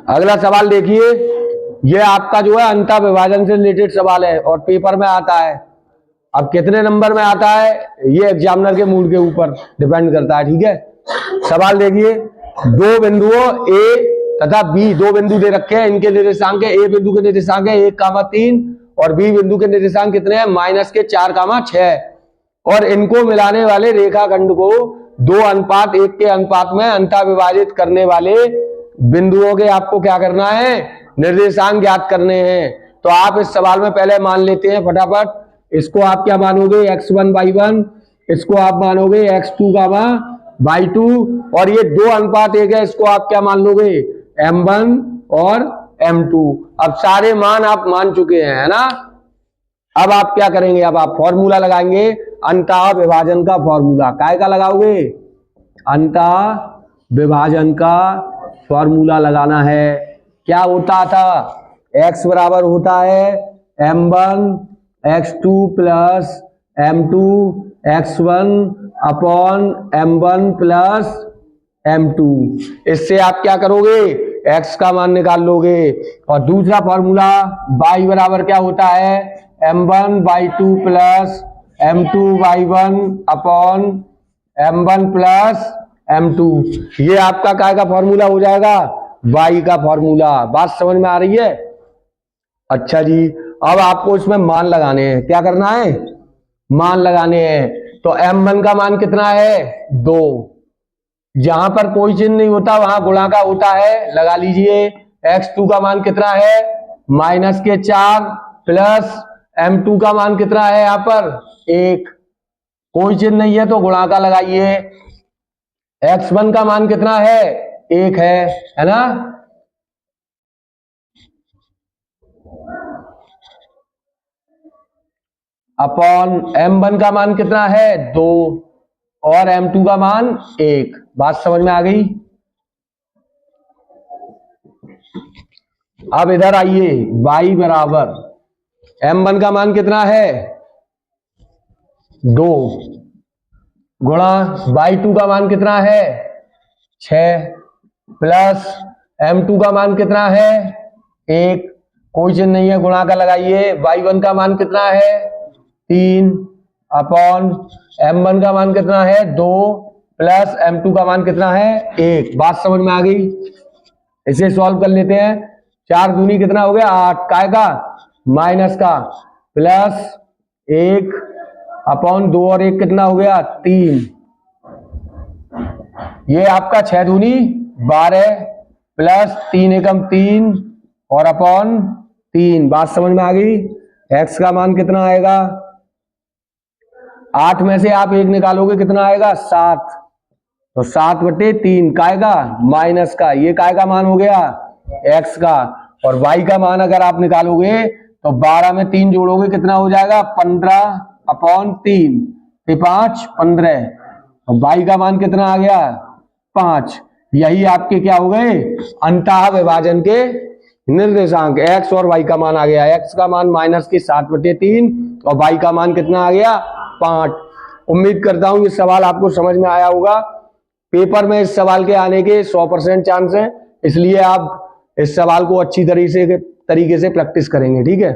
अगला सवाल देखिए, ये आपका जो है अंतः विभाजन से रिलेटेड सवाल है और पेपर में आता है। अब कितने नंबर में आता है ये एग्जामिनर के मूड के ऊपर डिपेंड करता है, ठीक है। सवाल देखिए, दो बिंदुओं ए तथा बी, दो बिंदु दे रखे हैं, इनके निर्देशांक ए बिंदु के निर्देशांक है 1,3 और बी बिंदु के निर्देशांक कितने हैं -4,6 और इनको मिलाने वाले रेखाखंड को 2:1 के अनुपात में अंतः विभाजित करने वाले बिंदुओं के आपको क्या करना है, निर्देशांक ज्ञात करने हैं। तो आप इस सवाल में पहले मान लेते हैं फटाफट। इसको आप क्या मानोगे x1 y1, इसको आप मानोगे x2 y2 और ये 2:1 है, इसको आप क्या मान लोगे m1 और m2। अब सारे मान आप मान चुके हैं, है ना। अब आप क्या करेंगे, अब आप फॉर्मूला लगाएंगे, अंतः विभाजन का फॉर्मूला। काय का लगाओगे, अंतः विभाजन का फॉर्मूला लगाना है। क्या होता था, x बराबर होता है m1 x2 plus m2 x1 upon m1 plus m2। इससे आप क्या करोगे, x का मान निकाल लोगे। और दूसरा फॉर्मूला y बराबर क्या होता है m1 y2 plus m2 y1 upon m1 plus m2। ये आपका काय का फॉर्मूला हो जाएगा, y का फॉर्मूला। बात समझ में आ रही है। अच्छा जी, अब आपको इसमें मान लगाने हैं। क्या करना है, मान लगाने हैं। तो m1 का मान कितना है 2, जहां पर कोई चिन्ह नहीं होता वहां गुणा का होता है, लगा लीजिए। x2 का मान कितना है -4 प्लस m2 का मान कितना है यहां पर 1, कोई चिन्ह नहीं है तो गुणा का लगाइए। x1 का मान कितना है 1 है ना। अपॉन m1 का मान कितना है 2 और m2 का मान 1। बात समझ में आ गई। अब इधर आइए, y बराबर m1 का मान कितना है 2 गुणा y2 का मान कितना है 6 प्लस m2 का मान कितना है 1, कोई चिन्ह नहीं है गुणा का लगाइए। y1 का मान कितना है 3 अपॉन m1 का मान कितना है 2 प्लस m2 का मान कितना है 1। बात समझ में आ गई। इसे सॉल्व कर लेते हैं। 4 दूनी कितना हो गया 8, काय का माइनस का, प्लस 1 अपॉन 2 और 1 कितना हो गया 3। ये आपका 6 दूनी 12 प्लस 3 एकम 3 और अपॉन 3। बात समझ में आ गई। x का मान कितना आएगा, 8 में से आप 1 निकालोगे कितना आएगा 7, तो 7/3 काय का माइनस का, ये काय का मान हो गया x का। और y का मान अगर आप निकालोगे तो 12 में 3 जोड़ोगे कितना हो जाएगा 15/3, 5 15 और y का मान कितना आ गया 5। यही आपके क्या हो गए अंतः विभाजन के निर्देशांक। x और y का मान आ गया, x का मान -7/3 और y का मान कितना आ गया 5। उम्मीद करता हूं ये सवाल आपको समझ में आया होगा। पेपर में इस सवाल के आने के 100% चांस है, इसलिए आप इस सवाल को अच्छी तरीके से प्रैक्टिस करेंगे, ठीक है।